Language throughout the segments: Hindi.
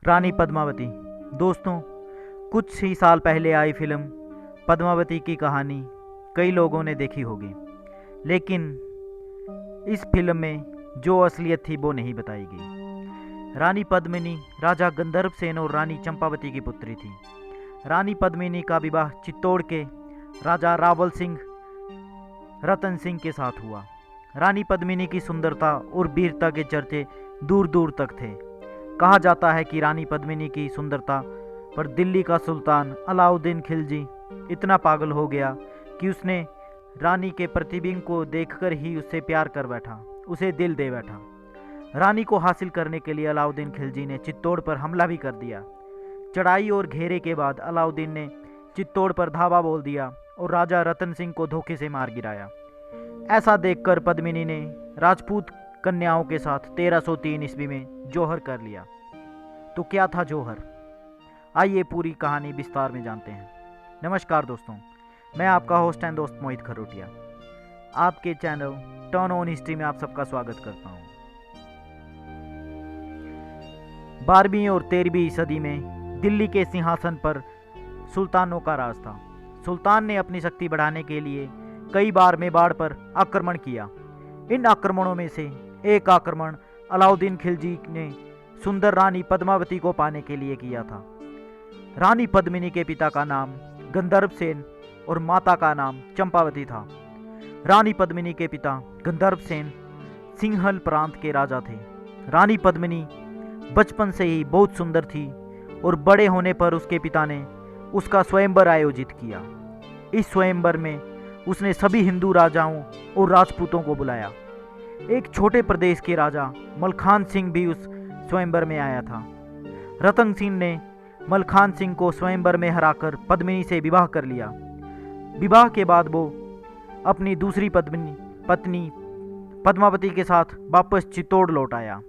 रानी पद्मावती। दोस्तों, कुछ ही साल पहले आई फिल्म पद्मावती की कहानी कई लोगों ने देखी होगी, लेकिन इस फिल्म में जो असलियत थी वो नहीं बताई गई। रानी पद्मिनी राजा गंधर्व सेन और रानी चंपावती की पुत्री थी। रानी पद्मिनी का विवाह चित्तौड़ के राजा रावल सिंह रतन सिंह के साथ हुआ। रानी पद्मिनी की सुंदरता और वीरता के चर्चे दूर दूर तक थे। कहा जाता है कि रानी पद्मिनी की सुंदरता पर दिल्ली का सुल्तान अलाउद्दीन खिलजी इतना पागल हो गया कि उसने रानी के प्रतिबिंब को देखकर ही उससे प्यार कर बैठा, उसे दिल दे बैठा। रानी को हासिल करने के लिए अलाउद्दीन खिलजी ने चित्तौड़ पर हमला भी कर दिया। चढ़ाई और घेरे के बाद अलाउद्दीन ने चित्तौड़ पर धावा बोल दिया और राजा रतन सिंह को धोखे से मार गिराया। ऐसा देखकर पद्मिनी ने राजपूत कन्याओं के साथ 1303 ईस्वी में जौहर कर लिया। तो क्या था जौहर? आइए पूरी कहानी विस्तार में जानते हैं। नमस्कार दोस्तों, मैं आपका होस्ट एंड दोस्त मोहित खरोटिया आपके चैनल टर्न ऑन हिस्ट्री में आप सबका स्वागत करता हूं। 12वीं और 13वीं सदी में दिल्ली के सिंहासन पर सुल्तानों का राज था। सुल्तान ने अपनी शक्ति बढ़ाने के लिए कई बार मेवाड़ पर आक्रमण किया। इन आक्रमणों में से एक आक्रमण अलाउद्दीन खिलजी ने सुंदर रानी पद्मावती को पाने के लिए किया था। रानी पद्मिनी के पिता का नाम गंधर्व सेन और माता का नाम चंपावती था। रानी पद्मिनी के पिता गंधर्व सेन सिंहल प्रांत के राजा थे। रानी पद्मिनी बचपन से ही बहुत सुंदर थी और बड़े होने पर उसके पिता ने उसका स्वयंवर आयोजित किया। इस स्वयंवर में उसने सभी हिंदू राजाओं और राजपूतों को बुलाया। एक छोटे प्रदेश के राजा मलखान सिंह भी उस स्वयंवर में आया था। रतन सिंह ने मलखान सिंह को स्वयंवर में हराकर पद्मिनी से विवाह कर लिया। विवाह के बाद वो अपनी दूसरी पत्नी पद्मावती के साथ वापस चित्तौड़ लौट आया।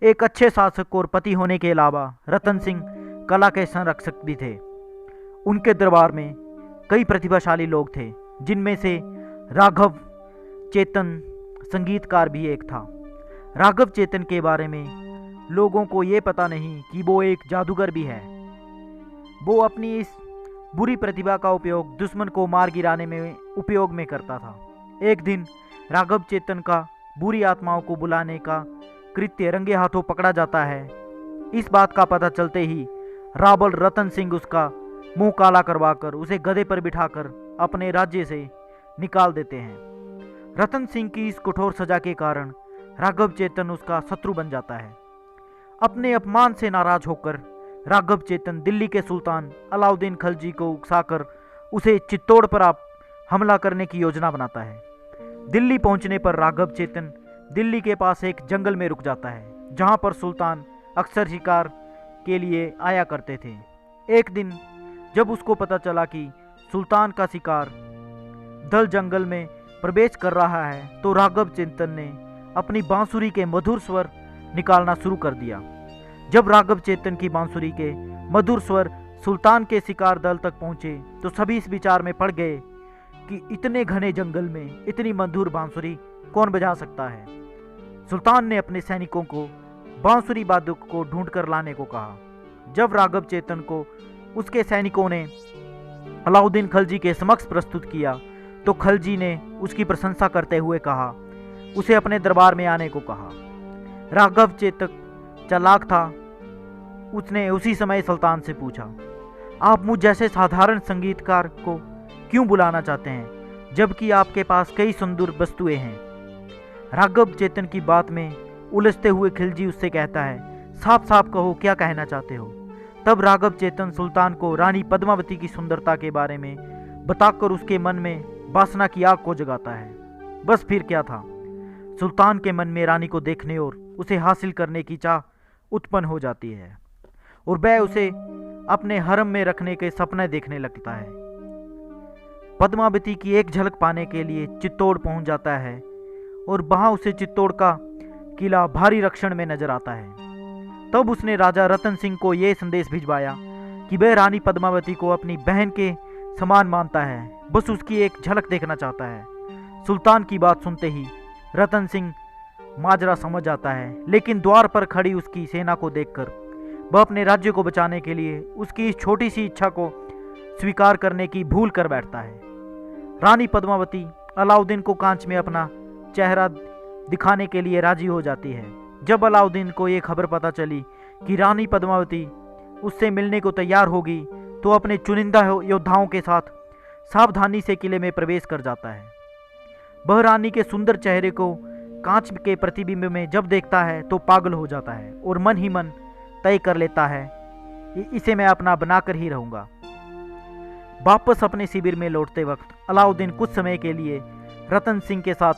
एक अच्छे शासक और पति होने के अलावा रतन सिंह कला के संरक्षक भी थे। उनके दरबार में कई प्रतिभाशाली लोग थे, जिनमें से राघव चेतन संगीतकार भी एक था। राघव चेतन के बारे में लोगों को ये पता नहीं कि वो एक जादूगर भी है। वो अपनी इस बुरी प्रतिभा का उपयोग दुश्मन को मार गिराने में उपयोग में करता था। एक दिन राघव चेतन का बुरी आत्माओं को बुलाने का कृत्य रंगे हाथों पकड़ा जाता है। इस बात का पता चलते ही रावल रतन सिंह उसका मुंह काला करवाकर उसे गधे पर बिठाकर अपने राज्य से निकाल देते हैं। रतन सिंह की इस कठोर सजा के कारण राघव चेतन उसका शत्रु बन जाता है। अपने अपमान से नाराज होकर राघव चेतन दिल्ली के सुल्तान अलाउद्दीन खिलजी को उकसाकर उसे चित्तौड़ पर हमला करने की योजना बनाता है। दिल्ली पहुंचने पर राघव चेतन दिल्ली के पास एक जंगल में रुक जाता है, जहां पर सुल्तान अक्सर शिकार के लिए आया करते थे। एक दिन जब उसको पता चला कि सुल्तान का शिकार दल जंगल में प्रवेश कर रहा है, तो राघव चेतन ने अपनी बांसुरी के मधुर स्वर निकालना शुरू कर दिया। जब राघव चेतन की बांसुरी के मधुर स्वर सुल्तान के शिकार दल तक पहुंचे तो सभी इस विचार में पड़ गए कि इतने घने जंगल में इतनी मधुर बांसुरी कौन बजा सकता है। सुल्तान ने अपने सैनिकों को बांसुरी वादक को ढूंढ कर लाने को कहा। जब राघव चेतन को उसके सैनिकों ने अलाउद्दीन खिलजी के समक्ष प्रस्तुत किया तो खिलजी ने उसकी प्रशंसा करते हुए कहा, उसे अपने दरबार में आने को कहा। राघव चेतक चालाक था। उसने उसी समय सुल्तान से पूछा, आप मुझ जैसे साधारण संगीतकार को क्यों बुलाना चाहते हैं, जबकि आपके पास कई सुंदर वस्तुएं हैं। राघव चेतन की बात में उलझते हुए खिलजी उससे कहता है, साफ साफ कहो क्या कहना चाहते हो। तब राघव चेतन सुल्तान को रानी पद्मावती की सुंदरता के बारे में बताकर उसके मन में वासना की आग को जगाता है। बस फिर क्या था, सुल्तान के मन में रानी को देखने और उसे हासिल करने की चाह उत्पन्न हो जाती है और वह उसे अपने हरम में रखने के सपने देखने लगता है। पद्मावती की एक झलक पाने के लिए चित्तौड़ पहुंच जाता है और वहां उसे चित्तौड़ का किला भारी रक्षण में नजर आता है। तब उसने राजा रतन सिंह को यह संदेश भिजवाया कि वह रानी पद्मावती को अपनी बहन के समान मानता है, बस उसकी एक झलक देखना चाहता है। सुल्तान की बात सुनते ही रतन सिंह माजरा समझ आता है, लेकिन द्वार पर खड़ी उसकी सेना को देखकर वह अपने राज्य को बचाने के लिए उसकी इस छोटी सी इच्छा को स्वीकार करने की भूल कर बैठता है। रानी पद्मावती अलाउद्दीन को कांच में अपना चेहरा दिखाने के लिए राजी हो जाती है। जब अलाउद्दीन को ये खबर पता चली कि रानी पद्मावती उससे मिलने को तैयार होगी, तो अपने चुनिंदा योद्धाओं के साथ सावधानी से किले में प्रवेश कर जाता है। वह रानी के सुंदर चेहरे को कांच के प्रतिबिंब में जब देखता है तो पागल हो जाता है और मन ही मन तय कर लेता है इसे मैं अपना बनाकर ही रहूंगा। वापस अपने शिविर में लौटते वक्त अलाउद्दीन कुछ समय के लिए रतन सिंह के साथ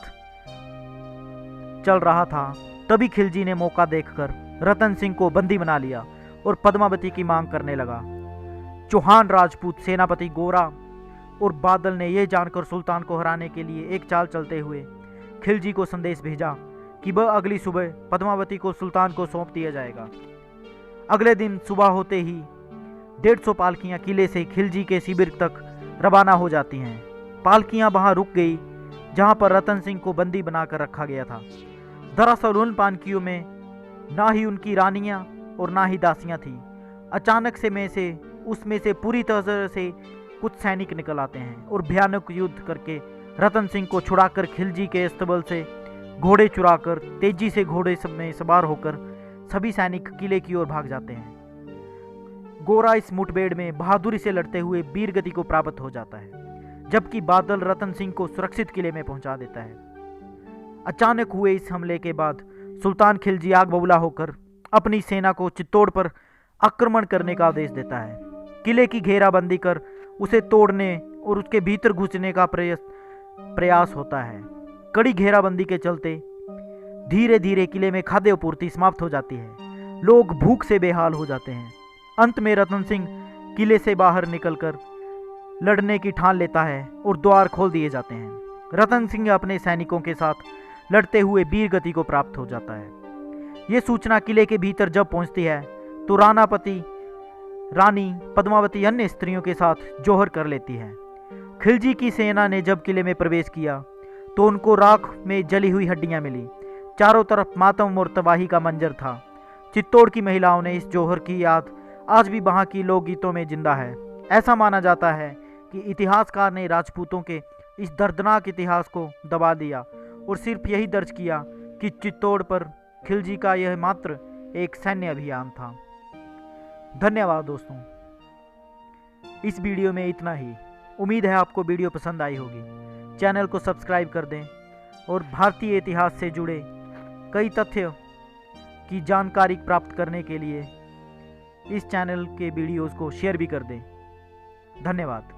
चल रहा था। तभी खिलजी ने मौका देखकर रतन सिंह को बंदी बना लिया और पद्मावती की मांग करने लगा। चौहान राजपूत सेनापति गोरा और बादल ने यह जानकर सुल्तान को हराने के लिए एक चाल चलते हुए खिलजी को संदेश भेजा कि वह अगली सुबह पद्मावती को सुल्तान को सौंप दिया जाएगा। अगले दिन सुबह होते ही 150 पालकियां किले से खिलजी के शिविर तक रवाना हो जाती हैं। पालकियां वहां रुक गई जहां पर रतन सिंह को बंदी बनाकर रखा गया था। दरअसल उन पालकियों में ना ही उनकी रानियां और ना ही दासियां थी। अचानक से उसमें से पूरी तरह से कुछ सैनिक निकल आते हैं और भयानक युद्ध करके रतन सिंह को छुड़ाकर खिलजी के अस्तबल से घोड़े चुराकर तेजी से घोड़े में सवार होकर सभी सैनिक किले की ओर भाग जाते हैं। गोरा इस मुठभेड़ में बहादुरी से लड़ते हुए वीर गति को प्राप्त हो जाता है, जबकि बादल रतन सिंह को सुरक्षित किले में पहुंचा देता है। अचानक हुए इस हमले के बाद सुल्तान खिलजी आग बबूला होकर अपनी सेना को चित्तौड़ पर आक्रमण करने का आदेश देता है। किले की घेराबंदी कर उसे तोड़ने और उसके भीतर घुसने का प्रयास होता है। कड़ी घेराबंदी के चलते धीरे धीरे किले में खाद्य आपूर्ति समाप्त हो जाती है। लोग भूख से बेहाल हो जाते हैं। अंत में रतन सिंह किले से बाहर निकलकर लड़ने की ठान लेता है और द्वार खोल दिए जाते हैं। रतन सिंह अपने सैनिकों के साथ लड़ते हुए वीर गति को प्राप्त हो जाता है। ये सूचना किले के भीतर जब पहुंचती है तो रानी पद्मावती अन्य स्त्रियों के साथ जौहर कर लेती है। खिलजी की सेना ने जब किले में प्रवेश किया तो उनको राख में जली हुई हड्डियां मिली। चारों तरफ मातम और तबाही का मंजर था। चित्तौड़ की महिलाओं ने इस जौहर की याद आज भी वहां की लोकगीतों में जिंदा है। ऐसा माना जाता है कि इतिहासकार ने राजपूतों के इस दर्दनाक इतिहास को दबा दिया और सिर्फ यही दर्ज किया कि चित्तौड़ पर खिलजी का यह मात्र एक सैन्य अभियान था। धन्यवाद दोस्तों, इस वीडियो में इतना ही। उम्मीद है आपको वीडियो पसंद आई होगी। चैनल को सब्सक्राइब कर दें और भारतीय इतिहास से जुड़े कई तथ्य की जानकारी प्राप्त करने के लिए इस चैनल के वीडियोस को शेयर भी कर दें। धन्यवाद।